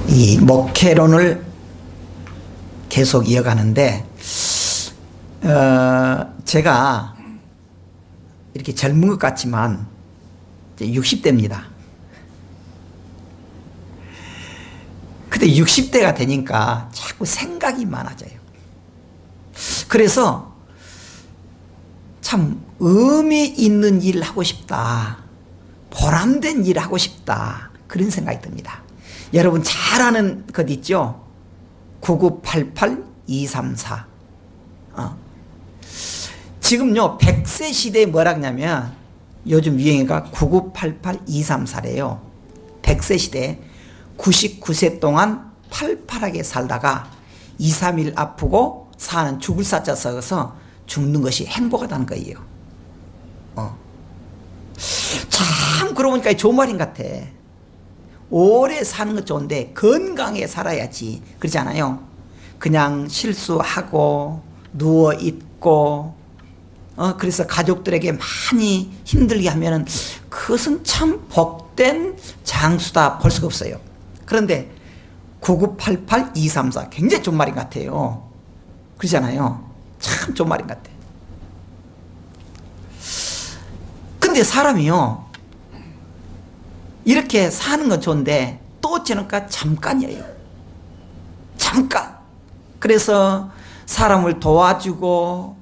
이 목회론을 계속 이어가는데 제가 이렇게 젊은 것 같지만 이제 60대입니다. 근데 60대가 되니까 자꾸 생각이 많아져요. 그래서 참 의미 있는 일 하고 싶다, 보람된 일 하고 싶다, 그런 생각이 듭니다. 여러분 잘 아는 것 있죠? 9988-234. 지금요 100세 시대에 뭐라 그러냐면 요즘 유행어가 9988-234래요 100세 시대에 99세 동안 팔팔하게 살다가 2, 3일 아프고 사는 죽을 사자 써서 죽는 것이 행복하다는 거예요. 참 그러고 보니까 좋은 말인 것 같아. 오래 사는 것 좋은데 건강하게 살아야지, 그렇지 않아요? 그냥 실수하고 누워있고 그래서 가족들에게 많이 힘들게 하면은 그것은 참 복된 장수다 볼 수가 없어요. 그런데 9988-234 굉장히 좋은 말인 것 같아요. 그러잖아요. 참 좋은 말인 것 같아. 근데 사람이요 이렇게 사는 건 좋은데 또 어쩌니까 잠깐이에요. 잠깐. 그래서 사람을 도와주고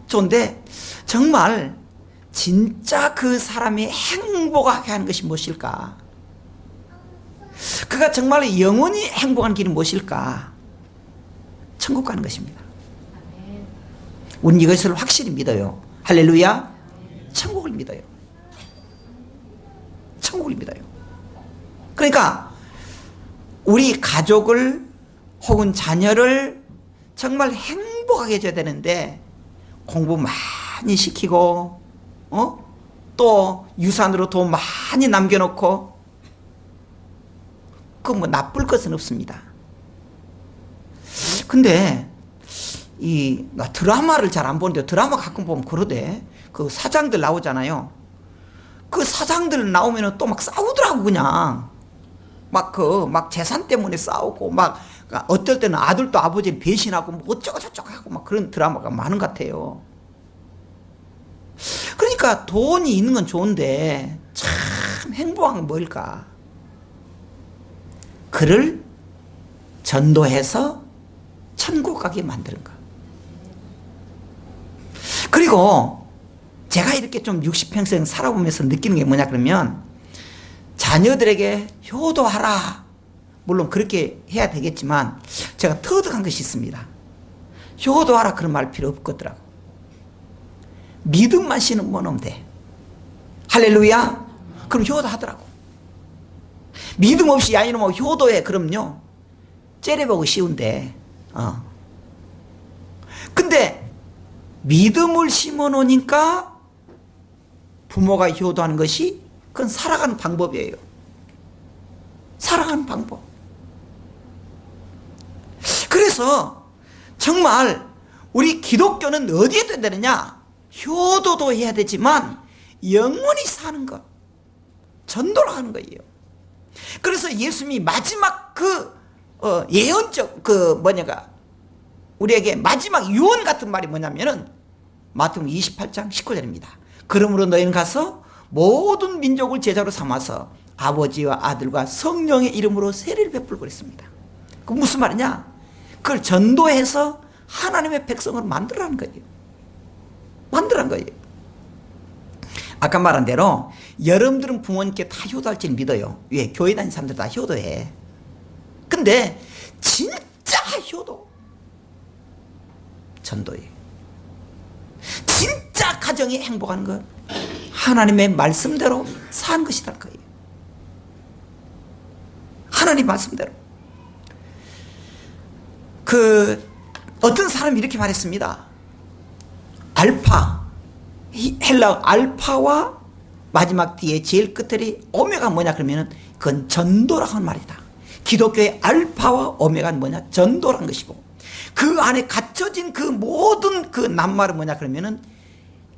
좋은데 정말 진짜 그 사람이 행복하게 하는 것이 무엇일까? 그가 정말 영원히 행복한 길이 무엇일까? 천국 가는 것입니다. 우리는 이것을 확실히 믿어요. 할렐루야. 천국을 믿어요. 천국을 믿어요. 그러니까 우리 가족을 혹은 자녀를 정말 행복하게 해줘야 되는데 공부 많이 시키고 또 유산으로 돈 많이 남겨놓고 그 뭐 나쁠 것은 없습니다. 근데 나 드라마를 잘 안 보는데 드라마 가끔 보면 그러대. 그 사장들 나오잖아요. 그 사장들 나오면은 또 막 싸우더라고. 그냥 막 재산 때문에 싸우고 막 어떨 때는 아들도 아버지를 배신하고 뭐 어쩌고 저쩌고 하고 막 그런 드라마가 많은 것 같아요. 그러니까 돈이 있는 건 좋은데 참 행복한 건 뭘까? 그를 전도해서 천국 가게 만드는 거. 그리고 제가 이렇게 좀 60평생 살아보면서 느끼는 게 뭐냐 그러면 자녀들에게 효도하라. 물론 그렇게 해야 되겠지만 제가 터득한 것이 있습니다. 효도하라 그런 말 필요 없거더라고. 믿음만 심으면 돼. 할렐루야. 그럼 효도하더라고. 믿음 없이 야 이놈아 효도해 그럼요 째려보기 쉬운데 근데 믿음을 심어 놓으니까 부모가 효도하는 것이 그건 살아가는 방법이에요. 살아가는 방법. 그래서 정말 우리 기독교는 어디에 돼야 되느냐? 효도도 해야 되지만 영원히 사는 것, 전도를 하는 거예요. 그래서 예수님이 마지막 예언적 우리에게 마지막 유언 같은 말이 뭐냐면은 마태복음 28장 19절입니다. 그러므로 너희는 가서 모든 민족을 제자로 삼아서 아버지와 아들과 성령의 이름으로 세례를 베풀고 그랬습니다. 그 무슨 말이냐? 그걸 전도해서 하나님의 백성을 만들라는 거예요. 만들라는 거예요. 아까 말한 대로 여러분들은 부모님께 다 효도할 줄 믿어요. 왜? 교회 다니는 사람들 다 효도해. 근데 진짜 효도 전도예요. 진짜 가정이 행복한 것 하나님의 말씀대로 사는 것이라는 거예요. 하나님 말씀대로. 어떤 사람이 이렇게 말했습니다. 헬라 알파와 마지막 뒤에 제일 끝에 오메가 뭐냐 그러면은 그건 전도라고 하는 말이다. 기독교의 알파와 오메가는 뭐냐? 전도라는 것이고 그 안에 갇혀진 그 모든 그 낱말은 뭐냐 그러면은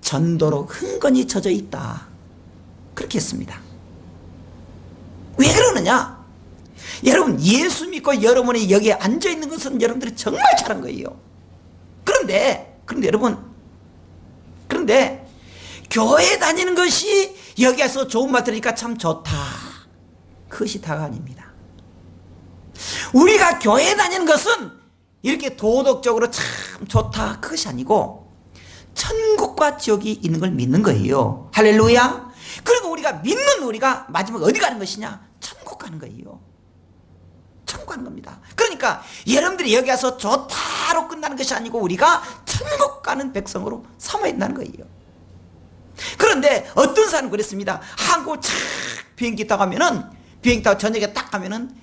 전도로 흥건히 젖어 있다, 그렇게 했습니다. 왜 그러느냐? 여러분, 예수 믿고 여러분이 여기에 앉아 있는 것은 여러분들이 정말 잘한 거예요. 그런데 여러분, 그런데 교회 다니는 것이 여기에서 좋은 말 들으니까 참 좋다, 그것이 다가 아닙니다. 우리가 교회 다니는 것은 이렇게 도덕적으로 참 좋다, 그것이 아니고 천국과 지옥이 있는 걸 믿는 거예요. 할렐루야. 그리고 우리가 믿는 우리가 마지막 어디 가는 것이냐? 천국 가는 거예요. 천국 가는 겁니다. 그러니까 여러분들이 여기 와서 좋다로 끝나는 것이 아니고 우리가 천국 가는 백성으로 삼아야 된다는 거예요. 그런데 어떤 사람은 그랬습니다. 한국 착 비행기 타고 가면은, 비행기 타고 저녁에 딱 가면은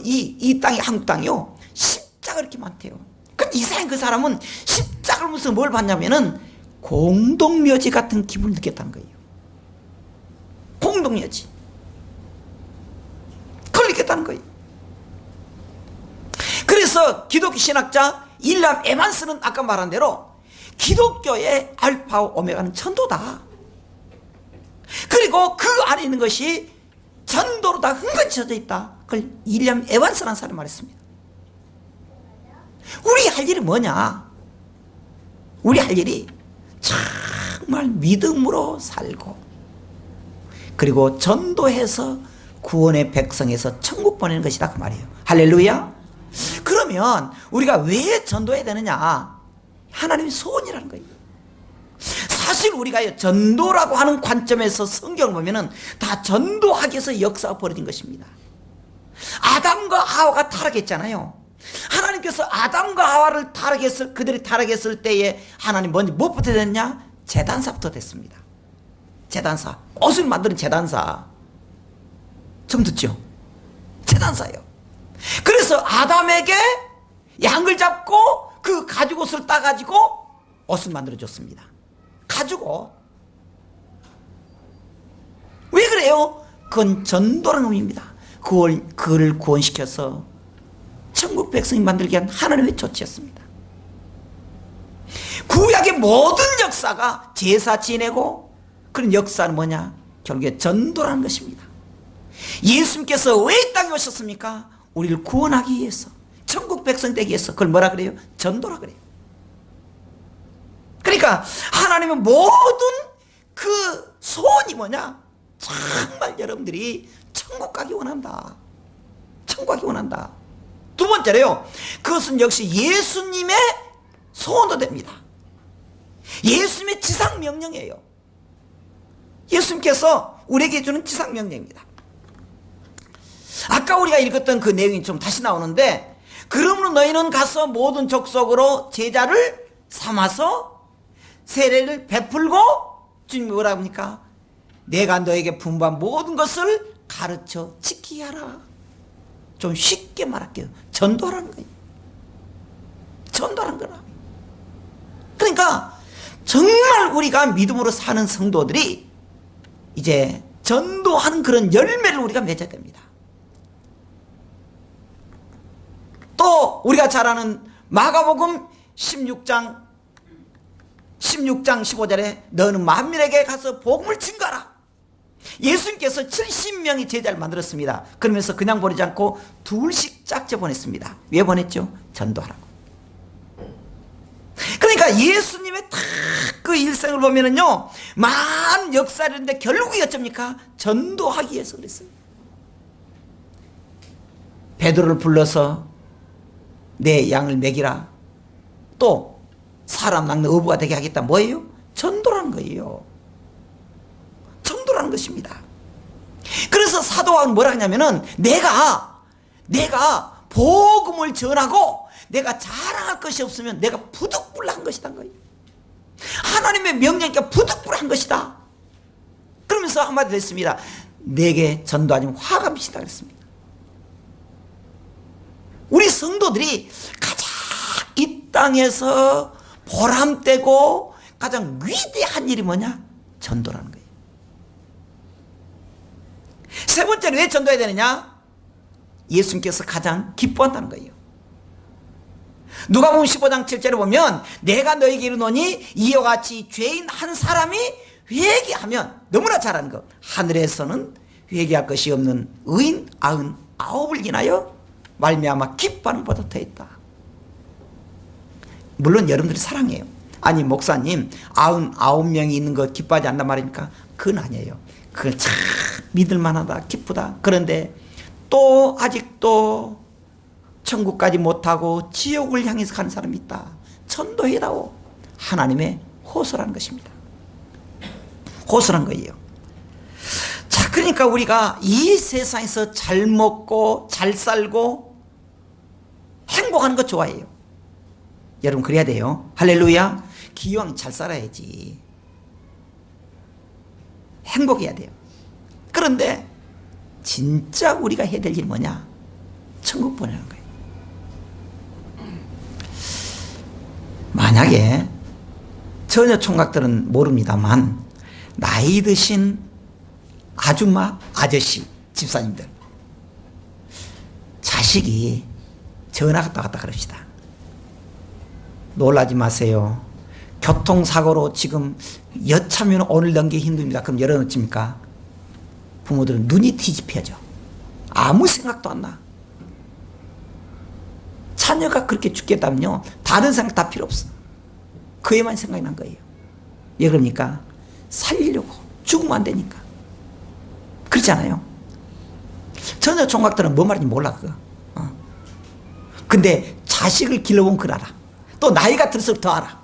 이 땅이, 한국 땅이요, 십자가 이렇게 많대요. 근데 이상한 그 사람은 십자가를 보면서 뭘 봤냐면은 공동묘지 같은 기분을 느꼈다는 거예요. 공동묘지. 그걸 느꼈다는 거예요. 그래서 기독교 신학자 윌리엄 에반스는 아까 말한 대로 기독교의 알파와 오메가는 전도다. 그리고 그 안에 있는 것이 전도로 다 흥건히 젖어 있다. 그걸 윌리엄 에반스라는 사람이 말했습니다. 우리 할 일이 뭐냐? 우리 할 일이 정말 믿음으로 살고, 그리고 전도해서 구원의 백성에서 천국 보내는 것이다, 그 말이에요. 할렐루야. 그러면 우리가 왜 전도해야 되느냐? 하나님의 소원이라는 거예요. 사실 우리가 전도라고 하는 관점에서 성경을 보면은 다 전도하기 위해서 역사가 벌어진 것입니다. 아담과 하와가 타락했잖아요. 하나님께서 아담과 하와를 그들이 타락했을 때에 하나님 먼저 무엇부터 됐냐? 제단사부터 됐습니다. 제단사, 옷을 만드는 제단사. 좀 듣죠? 제단사예요. 그래서 아담에게 양을 잡고 그 가죽옷을 따가지고 옷을 만들어줬습니다. 가죽옷. 왜 그래요? 그건 전도라는 의미입니다. 그를 구원시켜서 천국 백성이 만들게 한 하나님의 조치였습니다. 구약의 모든 역사가 제사 지내고 그런 역사는 뭐냐? 결국에 전도라는 것입니다. 예수님께서 왜 이 땅에 오셨습니까? 우리를 구원하기 위해서, 천국 백성 되기 위해서. 그걸 뭐라 그래요? 전도라 그래요. 그러니까 하나님의 모든 그 소원이 뭐냐? 정말 여러분들이 천국 가기 원한다. 천국 가기 원한다. 두 번째로요, 그것은 역시 예수님의 소원도 됩니다. 예수님의 지상명령이에요. 예수님께서 우리에게 주는 지상명령입니다. 아까 우리가 읽었던 그 내용이 좀 다시 나오는데, 그러므로 너희는 가서 모든 족속으로 제자를 삼아서 세례를 베풀고, 주님이 뭐라 합니까? 내가 너에게 분부한 모든 것을 가르쳐 지키게 하라. 좀 쉽게 말할게요. 전도하라는 거예요. 전도하는 거라. 그러니까 정말 우리가 믿음으로 사는 성도들이 이제 전도하는 그런 열매를 우리가 맺어야 됩니다. 또 우리가 잘 아는 마가복음 16장 15절에 너는 만민에게 가서 복음을 증거하라. 예수님께서 70명의 제자를 만들었습니다. 그러면서 그냥 보내지 않고 둘씩 짝져 보냈습니다. 왜 보냈죠? 전도하라고. 그러니까 예수님의 딱 그 일생을 보면은요, 많은 역사를 했는데 결국이 어쩝니까? 전도하기 위해서 그랬어요. 베드로를 불러서 내 양을 먹이라. 또 사람 낚는 어부가 되게 하겠다. 뭐예요? 전도라는 거예요. 전도라는 것입니다. 그래서 사도 바울은 뭐라 하냐면은 내가 복음을 전하고 내가 자랑할 것이 없으면 내가 부득불한 것이란 거예요. 하나님의 명령이니까 부득불한 것이다. 그러면서 한마디로 했습니다. 내게 전도 아니면 화가 미치다 그랬습니다. 우리 성도들이 가장 이 땅에서 보람되고 가장 위대한 일이 뭐냐? 전도라는 거예요. 세 번째는 왜 전도해야 되느냐? 예수님께서 가장 기뻐한다는 거예요. 누가복음 15장 7절에 보면 내가 너에게 이르노니 이와 같이 죄인 한 사람이 회개하면, 너무나 잘 아는 것, 하늘에서는 회개할 것이 없는 의인 99을 인하여 말미암아 기뻐하는 보다 더했다. 물론 여러분들이 사랑해요. 아니 목사님 99명이 있는 거 기뻐하지 않단 말입니까? 그건 아니에요. 그걸 참 믿을만하다, 기쁘다. 그런데 또 아직도 천국까지 못하고 지옥을 향해서 가는 사람이 있다. 전도해다오. 하나님의 호소라는 것입니다. 호소란 거예요. 자, 그러니까 우리가 이 세상에서 잘 먹고 잘 살고 행복한 거 좋아해요. 여러분 그래야 돼요. 할렐루야. 기왕 잘 살아야지. 행복해야 돼요. 그런데 진짜 우리가 해야 될 일이 뭐냐? 천국 보내는 거예요. 만약에 전혀 총각들은 모릅니다만 나이 드신 아줌마, 아저씨, 집사님들 자식이 전화 갔다 그럽시다. 놀라지 마세요. 교통사고로 지금 여차면 오늘 넘기기 힘듭니다. 그럼 열어놓습니까? 부모들은 눈이 뒤집혀져. 아무 생각도 안 나. 자녀가 그렇게 죽겠다면요 다른 생각 다 필요 없어. 그 애만 생각이 난 거예요. 왜 그럽니까? 살리려고. 죽으면 안 되니까. 그렇지 않아요? 전혀 총각들은 뭔 말인지 몰라 그거. 근데 자식을 길러보면 그걸 알아. 또 나이가 들수록 더 알아.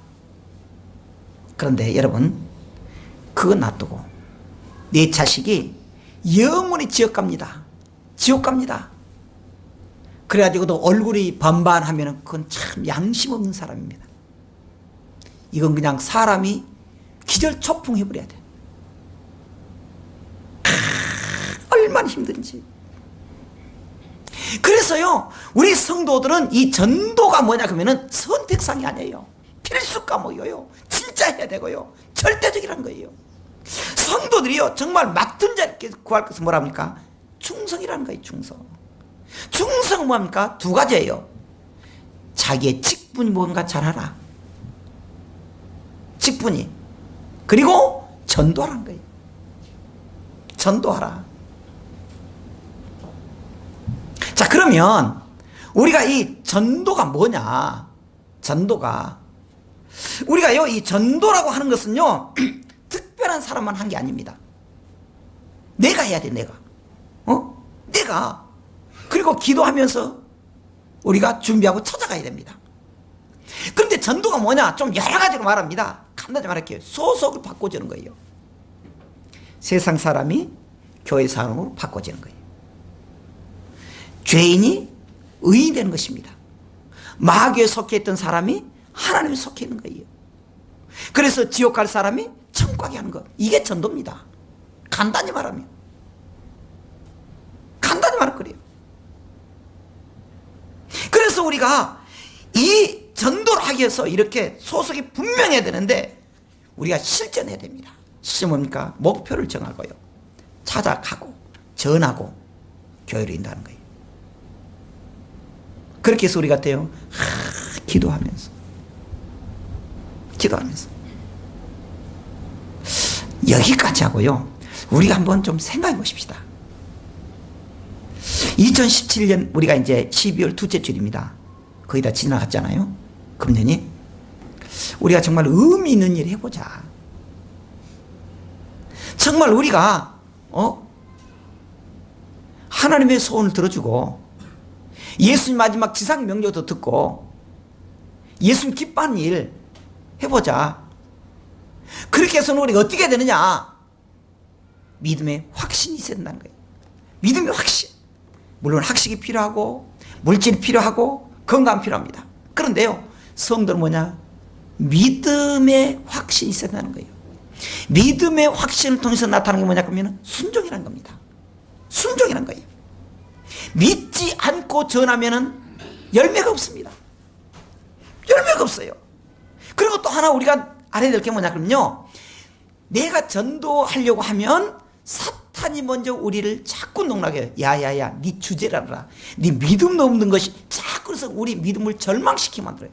그런데 여러분 그건 놔두고 내 자식이 영원히 지옥 갑니다. 지옥 갑니다. 그래가지고도 얼굴이 반반하면 그건 참 양심 없는 사람입니다. 이건 그냥 사람이 기절초풍 해버려야 돼. 얼마나 힘든지. 그래서요 우리 성도들은 이 전도가 뭐냐 그러면은 선택상이 아니에요. 필수 과목이에요. 진짜 해야 되고요. 절대적이라는 거예요. 성도들이요 정말 맡은 자께 구할 것은 뭐랍니까? 충성이라는 거예요. 충성은 뭐합니까? 두 가지예요. 자기의 직분이 뭔가 잘 알아. 직분이. 그리고 전도하라는 거예요. 전도하라. 자, 그러면 우리가 이 전도가 뭐냐? 전도가 우리가요 이 전도라고 하는 것은요 특별한 사람만 한 게 아닙니다. 내가 해야 돼. 내가 그리고 기도하면서 우리가 준비하고 찾아가야 됩니다. 그런데 전도가 뭐냐? 좀 여러 가지로 말합니다. 간단히 말할게요. 소속을 바꿔주는 거예요. 세상 사람이 교회 사람으로 바꿔지는 거예요. 죄인이 의인이 되는 것입니다. 마귀에 속해 있던 사람이 하나님에 속해 있는 거예요. 그래서 지옥 갈 사람이 천국 가게 하는 것. 이게 전도입니다. 간단히 말하면. 간단히 말하면 그래요. 그래서 우리가 이 전도를 하기 위해서 이렇게 소속이 분명해야 되는데 우리가 실천해야 됩니다. 실천 뭡니까? 목표를 정하고요. 찾아가고 전하고 교회를 인도하는 거예요. 그렇게 해서 우리 같아요. 기도하면서 여기까지 하고요. 우리가 한번 좀 생각해 보십시다. 2017년 우리가 이제 12월 둘째 주일입니다. 거의 다 지나갔잖아요. 금년이. 우리가 정말 의미 있는 일 해보자. 정말 우리가 하나님의 소원을 들어주고 예수님 마지막 지상 명령도 듣고 예수님 기뻐하는 일 해보자. 그렇게 해서는 우리가 어떻게 해야 되느냐? 믿음의 확신이 있어야 된다는 거예요. 믿음의 확신. 물론 학식이 필요하고 물질이 필요하고 건강 필요합니다. 그런데요 성도는 뭐냐? 믿음의 확신이 있어야 된다는 거예요. 믿음의 확신을 통해서 나타나는 게 뭐냐 그러면 순종이라는 겁니다. 순종이라는 거예요. 믿지 않고 전하면은 열매가 없습니다. 열매가 없어요. 그리고 또 하나 우리가 알아야 될 게 뭐냐 그러면요 내가 전도하려고 하면 사탄이 먼저 우리를 자꾸 농락해요. 야야야 네 주제라라. 네 믿음도 없는 것이 자꾸 그러면서 우리 믿음을 절망시키게 만들어요.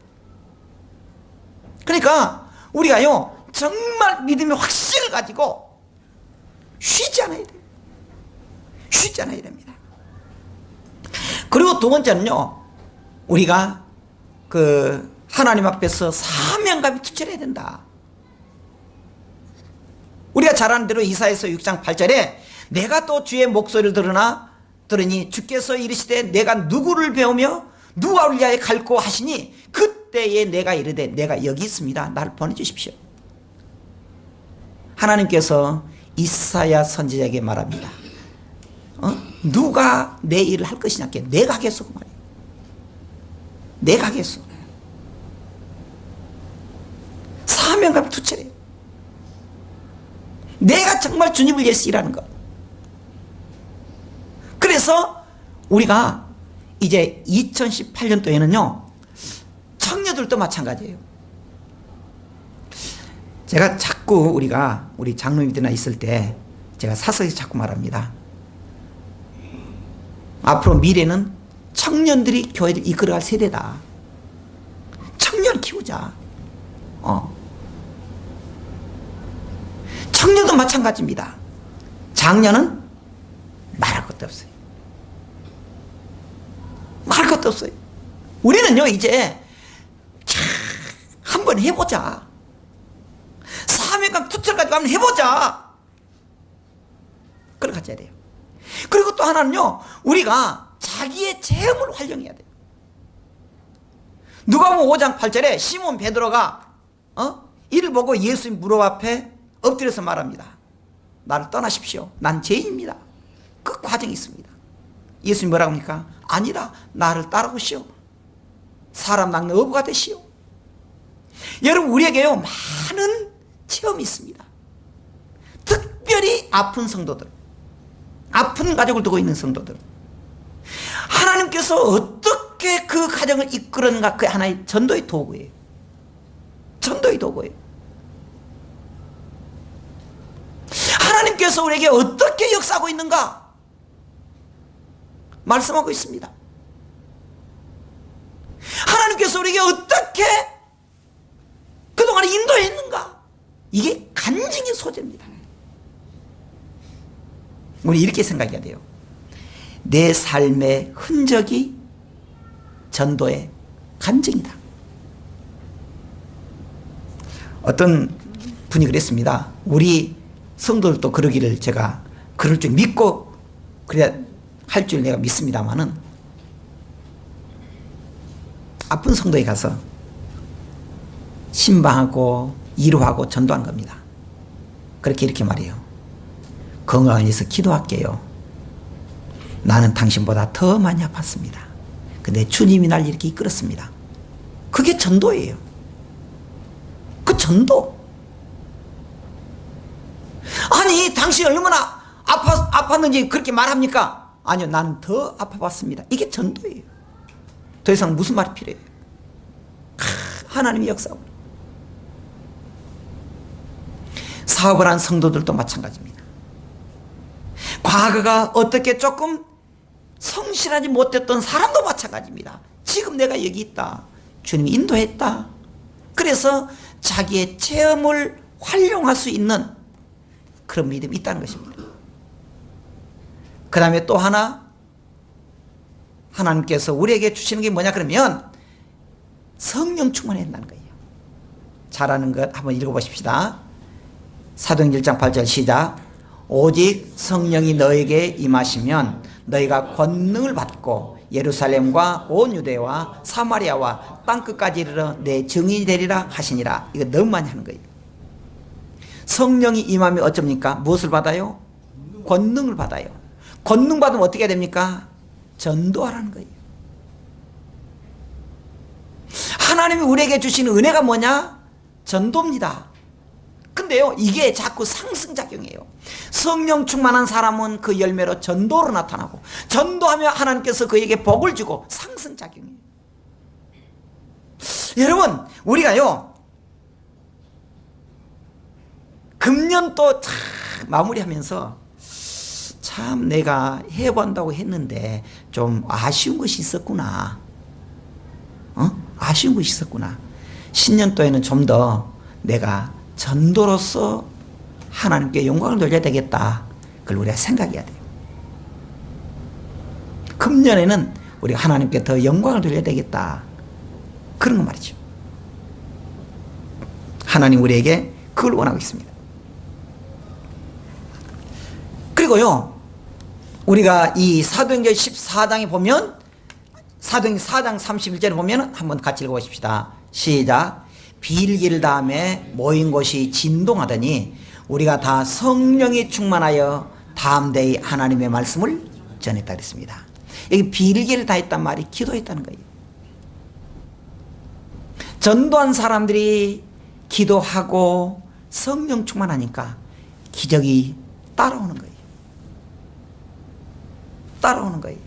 그러니까 우리가요 정말 믿음의 확신을 가지고 쉬지 않아야 돼요. 쉬지 않아야 됩니다. 그리고 두 번째는요, 우리가 하나님 앞에서 사명감이 투철해야 된다. 우리가 잘 아는 대로 이사야서 6장 8절에 내가 또 주의 목소리를 들으니 주께서 이르시되 내가 누구를 배우며 누가 위하여 갈고 하시니 그때에 내가 이르되 내가 여기 있습니다. 나를 보내주십시오. 하나님께서 이사야 선지자에게 말합니다. 누가 내 일을 할 것이냐? 내가 하겠소. 그 말이에요. 내가 하겠소. 사명감 투철해요. 내가 정말 주님을 위해서 일하는 것. 그래서 우리가 이제 2018년도에는요 청년들도 마찬가지예요. 제가 자꾸 우리 장로님들이나 있을 때 제가 사석에서 자꾸 말합니다. 앞으로 미래는 청년들이 교회를 이끌어갈 세대다. 청년을 키우자. 청년도 마찬가지입니다. 장년은 말할 것도 없어요. 말할 것도 없어요. 우리는요 이제 한번 해보자. 사명감 투철 가지고 한번 해보자. 그렇게 가져야 돼요. 그리고 또 하나는요, 우리가 자기의 체험을 활용해야 돼요. 누가복음 5장 8절에 시몬 베드로가 이를 보고 예수님 무릎 앞에 엎드려서 말합니다. 나를 떠나십시오. 난 죄인입니다. 그 과정이 있습니다. 예수님 뭐라고 합니까? 아니라 나를 따라오시오. 사람 낚는 어부가 되시오. 여러분, 우리에게요 많은 체험이 있습니다. 특별히 아픈 성도들, 아픈 가족을 두고 있는 성도들, 하나님께서 어떻게 그 가정을 이끌었는가, 그 하나의 전도의 도구예요. 전도의 도구예요. 하나님께서 우리에게 어떻게 역사하고 있는가 말씀하고 있습니다. 하나님께서 우리에게 어떻게 그동안 인도했는가, 이게 간증의 소재입니다. 우리 이렇게 생각해야 돼요. 내 삶의 흔적이 전도의 간증이다. 어떤 분이 그랬습니다. 우리 성도들도 그러기를 제가 그럴 줄 믿고 그래야 할 줄 내가 믿습니다만은, 아픈 성도에 가서 신방하고 위로하고 전도한 겁니다. 그렇게 이렇게 말해요. 건강을 위해서 기도할게요. 나는 당신보다 더 많이 아팠습니다. 근데 주님이 날 이렇게 이끌었습니다. 그게 전도예요. 그 전도. 아니, 당신이 얼마나 아팠는지 그렇게 말합니까? 아니요, 나는 더 아파봤습니다. 이게 전도예요. 더 이상 무슨 말이 필요해요? 하나님의 역사하고. 사업을 한 성도들도 마찬가지입니다. 과거가 어떻게 조금 성실하지 못했던 사람도 마찬가지입니다. 지금 내가 여기 있다. 주님이 인도했다. 그래서 자기의 체험을 활용할 수 있는 그런 믿음이 있다는 것입니다. 그 다음에 또 하나, 하나님께서 우리에게 주시는 게 뭐냐 그러면 성령 충만해야 한다는 거예요. 잘하는 것 한번 읽어보십시다. 사도행전 1장 8절 시작. 오직 성령이 너에게 임하시면 너희가 권능을 받고 예루살렘과 온 유대와 사마리아와 땅끝까지 이르러 내 증인이 되리라 하시니라. 이거 너무 많이 하는 거예요. 성령이 임하면 어쩝니까? 무엇을 받아요? 권능을 받아요. 권능 받으면 어떻게 해야 됩니까? 전도하라는 거예요. 하나님이 우리에게 주시는 은혜가 뭐냐? 전도입니다. 근데요, 이게 자꾸 상승작용이에요. 성령 충만한 사람은 그 열매로 전도로 나타나고, 전도하며 하나님께서 그에게 복을 주고 상승작용이에요. 여러분, 우리가요 금년도 참 마무리하면서 참 내가 해본다고 했는데 좀 아쉬운 것이 있었구나. 아쉬운 것이 있었구나. 신년도에는 좀 더 내가 전도로서 하나님께 영광을 돌려야 되겠다. 그걸 우리가 생각해야 돼요. 금년에는 우리가 하나님께 더 영광을 돌려야 되겠다. 그런 거 말이죠. 하나님 우리에게 그걸 원하고 있습니다. 그리고요, 우리가 이 사도행전 14장에 보면, 사도행전 4장 31절에 보면 한번 같이 읽어보십시다. 시작. 빌기를 다음에 모인 곳이 진동하더니 우리가 다 성령이 충만하여 담대히 하나님의 말씀을 전했다 그랬습니다. 여기 빌기를 다 했단 말이 기도했다는 거예요. 전도한 사람들이 기도하고 성령 충만하니까 기적이 따라오는 거예요. 따라오는 거예요.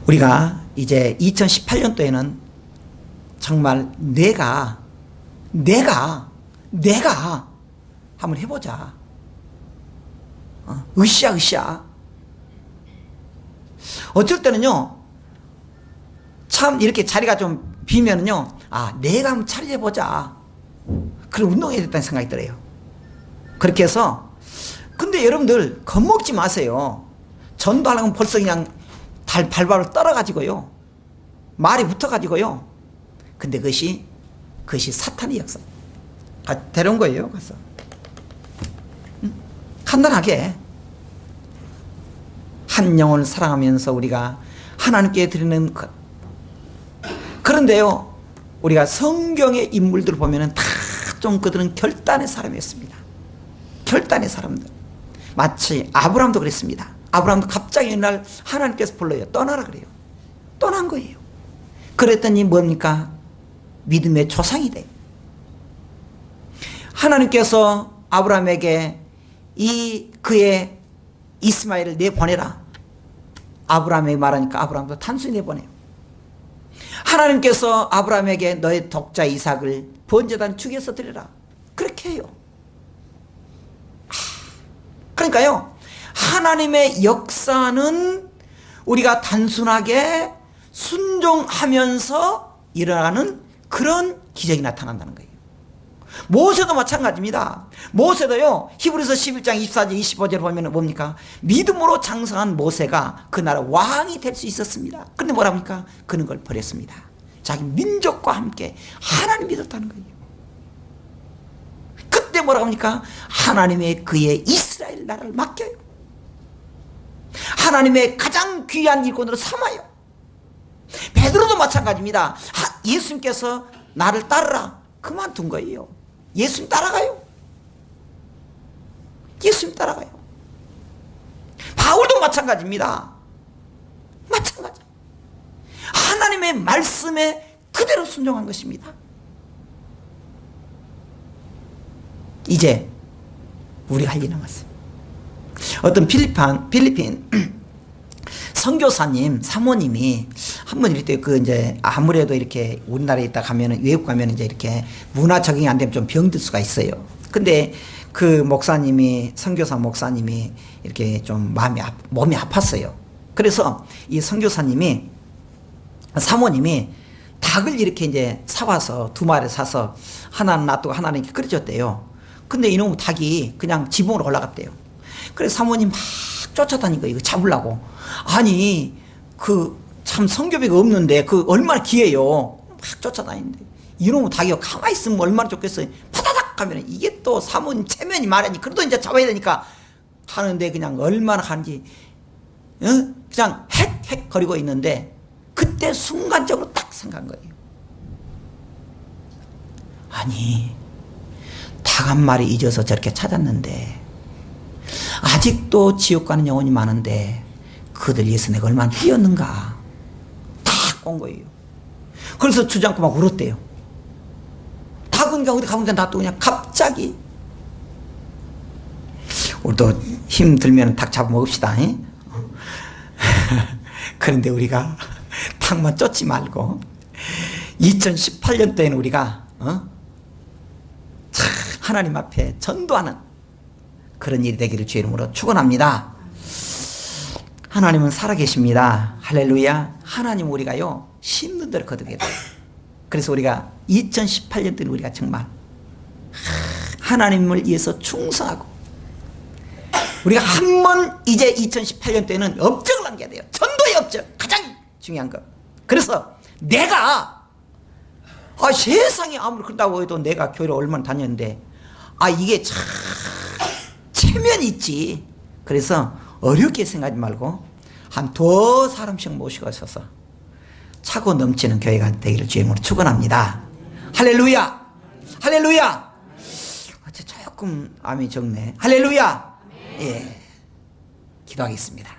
우리가 이제 2018년도에는 정말 내가 한번 해보자. 으쌰. 어쩔 때는요, 참 이렇게 자리가 좀 비면은요, 내가 한번 차려보자. 그런 운동해야 됐다는 생각이 들어요. 그렇게 해서, 근데 여러분들 겁먹지 마세요. 전도하려면 벌써 그냥 발발을 떨어가지고요, 말이 붙어가지고요. 근데 그것이 사탄의 역사. 데려온 거예요. 가서 간단하게 한 영혼을 사랑하면서 우리가 하나님께 드리는 그런데요, 우리가 성경의 인물들을 보면은 다 좀 그들은 결단의 사람이었습니다. 결단의 사람들. 마치 아브라함도 그랬습니다. 아브라함도 갑자기 어느 날 하나님께서 불러요. 떠나라 그래요. 떠난 거예요. 그랬더니 뭡니까? 믿음의 조상이 돼요. 하나님께서 아브라함에게 그의 이스마엘을 내보내라. 아브라함에게 말하니까 아브라함도 단순히 내보내요. 하나님께서 아브라함에게 너의 독자 이삭을 번제단 죽여서 드려라. 그렇게 해요. 그러니까요, 하나님의 역사는 우리가 단순하게 순종하면서 일어나는 그런 기적이 나타난다는 거예요. 모세도 마찬가지입니다. 모세도요, 히브리서 11장 24절 25절 보면 뭡니까? 믿음으로 장성한 모세가 그 나라 왕이 될 수 있었습니다. 그런데 뭐랍니까? 그는 걸 버렸습니다. 자기 민족과 함께 하나님 믿었다는 거예요. 그때 뭐라고 합니까? 하나님의 그의 이스라엘 나라를 맡겨요. 하나님의 가장 귀한 일꾼으로 삼아요. 베드로도 마찬가지입니다. 예수님께서 나를 따르라. 그만둔 거예요. 예수님 따라가요. 예수님 따라가요. 바울도 마찬가지입니다. 마찬가지. 하나님의 말씀에 그대로 순종한 것입니다. 이제 우리가 할 일이 남았어요. 어떤 필리핀 선교사님, 사모님이 한번 이럴 때 이제 아무래도 이렇게 우리나라에 있다 가면은, 외국 가면 이제 이렇게 문화 적응이 안 되면 좀 병들 수가 있어요. 근데 그 목사님이, 선교사 목사님이 이렇게 좀 몸이 아팠어요. 그래서 이 선교사님이, 사모님이 닭을 이렇게 이제 사와서 2마리 사서 하나는 놔두고 하나는 이렇게 끓여줬대요. 근데 이놈의 닭이 그냥 지붕으로 올라갔대요. 그래서 사모님 막 쫓아다니고 이거 잡으려고. 아니, 참 성교비가 없는데 얼마나 귀해요. 막 쫓아다니는데 이놈의 닭이 가만히 있으면 얼마나 좋겠어요. 파다닥 하면 이게 또 사모님 체면이 말하니 그래도 이제 잡아야 되니까 하는데 그냥 얼마나 하는지 그냥 헥헥 거리고 있는데 그때 순간적으로 딱 생각한 거예요. 아니, 닭 한 마리 잊어서 저렇게 찾았는데 아직도 지옥 가는 영혼이 많은데 그들 위해서 내가 얼마나 뛰었는가. 딱 온 거예요. 그래서 주저앉고 막 울었대요. 닭은 어디 가보니까 놔두고 그냥 갑자기. 우리도 힘 들면 닭 잡아먹읍시다. 그런데 우리가 닭만 쫓지 말고 2018년도에는 우리가 하나님 앞에 전도하는 그런 일이 되기를 주의 이름으로 축원합니다. 하나님은 살아계십니다. 할렐루야. 하나님 우리가요 심는 대로 거두게 돼요. 그래서 우리가 2018년도에 우리가 정말 하나님을 위해서 충성하고 우리가 한 번 이제 2018년도에는 업적을 남겨야 돼요. 전도의 업적 가장 중요한 것. 그래서 내가 세상이 아무리 그런다고 해도 내가 교회를 얼마나 다녔는데 이게 참 체면이 있지. 그래서 어렵게 생각하지 말고 한 두 사람씩 모시고 있어서 차고 넘치는 교회가 되기를 주님으로 축원합니다. 할렐루야. 할렐루야. 조금 암이 적네. 할렐루야. 예, 기도하겠습니다.